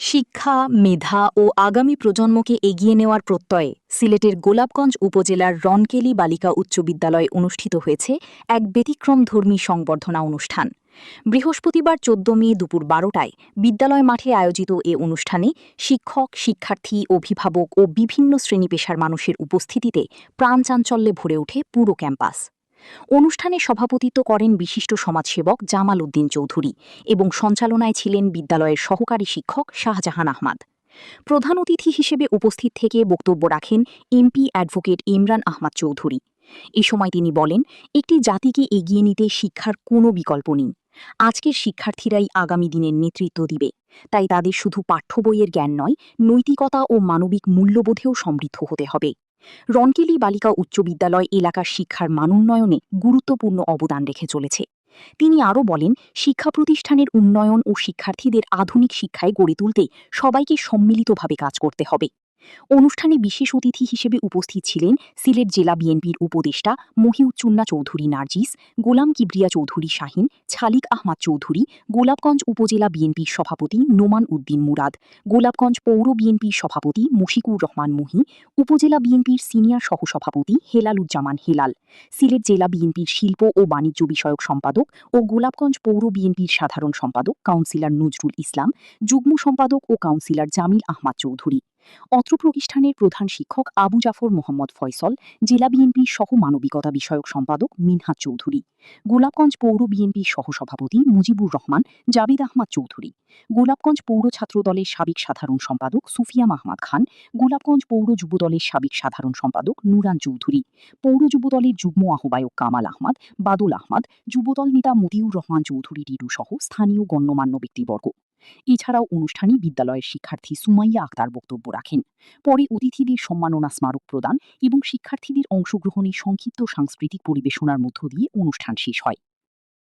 শিক্ষা, মেধা ও আগামী প্রজন্মকে এগিয়ে নেওয়ার প্রত্যয়ে সিলেটের গোলাপগঞ্জ উপজেলার রনকেলি বালিকা উচ্চ বিদ্যালয়ে অনুষ্ঠিত হয়েছে এক ব্যতিক্রমধর্মী সংবর্ধনা অনুষ্ঠান। বৃহস্পতিবার ১৪ মে দুপুর ১২টায় বিদ্যালয় মাঠে আয়োজিত এ অনুষ্ঠানে শিক্ষক, শিক্ষার্থী, অভিভাবক ও বিভিন্ন শ্রেণী পেশার মানুষের উপস্থিতিতে প্রাণচাঞ্চল্যে ভরে ওঠে পুরো ক্যাম্পাস। অনুষ্ঠানে সভাপতিত্ব করেন বিশিষ্ট সমাজসেবক জামাল উদ্দিন চৌধুরী এবং সঞ্চালনায় ছিলেন বিদ্যালয়ের সহকারী শিক্ষক শাহজাহান আহমাদ। প্রধান অতিথি হিসেবে উপস্থিত থেকে বক্তব্য রাখেন এমপি অ্যাডভোকেট ইমরান আহমাদ চৌধুরী। এ সময় তিনি বলেন, একটি জাতিকে এগিয়ে নিতে শিক্ষার কোনো বিকল্প নেই। আজকের শিক্ষার্থীরাই আগামী দিনের নেতৃত্ব দিবে। তাই তাদের শুধু পাঠ্য বইয়ের জ্ঞান নয়, নৈতিকতা ও মানবিক মূল্যবোধেও সমৃদ্ধ হতে হবে। রনকেলি বালিকা উচ্চ বিদ্যালয় এলাকার শিক্ষার মানোন্নয়নে গুরুত্বপূর্ণ অবদান রেখে চলেছে। তিনি আরও বলেন, শিক্ষা প্রতিষ্ঠানের উন্নয়ন ও শিক্ষার্থীদের আধুনিক শিক্ষায় গড়ে তুলতে সবাইকে সম্মিলিতভাবে কাজ করতে হবে। অনুষ্ঠানে বিশেষ অতিথি হিসেবে উপস্থিত ছিলেন সিলেট জেলা বিএনপির উপদেষ্টা মহিউজ্জুন্না চৌধুরী নার্জিস, গোলাম কিবরিয়া চৌধুরী শাহিন, ছালিক আহমাদ চৌধুরী, গোলাপগঞ্জ উপজেলা বিএনপির সভাপতি নোমান উদ্দিন মুরাদ, গোলাপগঞ্জ পৌর বিএনপির সভাপতি মুশিকুর রহমান মুহি, উপজেলা বিএনপির সিনিয়র সহসভাপতি হেলালুজ্জামান হেলাল, সিলেট জেলা বিএনপির শিল্প ও বাণিজ্য বিষয়ক সম্পাদক ও গোলাপগঞ্জ পৌর বিএনপির সাধারণ সম্পাদক কাউন্সিলর নজরুল ইসলাম, যুগ্ম সম্পাদক ও কাউন্সিলর জামিল আহমাদ চৌধুরী। অত্র প্রতিষ্ঠানের প্রধান শিক্ষক আবু জাফর মোহাম্মদ ফয়সল, জেলা বিএনপির সহ মানবিকতা বিষয়ক সম্পাদক মিনহাজ চৌধুরী, গোলাপগঞ্জ পৌর বিএনপির সহসভাপতি মুজিবুর রহমান, জাবিদ আহমাদ চৌধুরী, গোলাপগঞ্জ পৌর ছাত্রদলের সাবেক সাধারণ সম্পাদক সুফিয়া মাহমাদ খান, গোলাপগঞ্জ পৌর যুবদলের সাবেক সাধারণ সম্পাদক নুরান চৌধুরী, পৌর যুবদলের যুগ্ম আহ্বায়ক কামাল আহমাদ, বাদল আহমাদ, যুবদল নেতা মতিউর রহমান চৌধুরী টিটু সহ স্থানীয় গণ্যমান্য ব্যক্তিবর্গ। এছাড়াও অনুষ্ঠানে বিদ্যালয়ের শিক্ষার্থী সুমাইয়া আক্তার বক্তব্য রাখেন। পরে অতিথিদের সম্মাননা স্মারক প্রদান এবং শিক্ষার্থীদের অংশগ্রহণে সংক্ষিপ্ত সাংস্কৃতিক পরিবেশনার মধ্য দিয়ে অনুষ্ঠান শেষ হয়।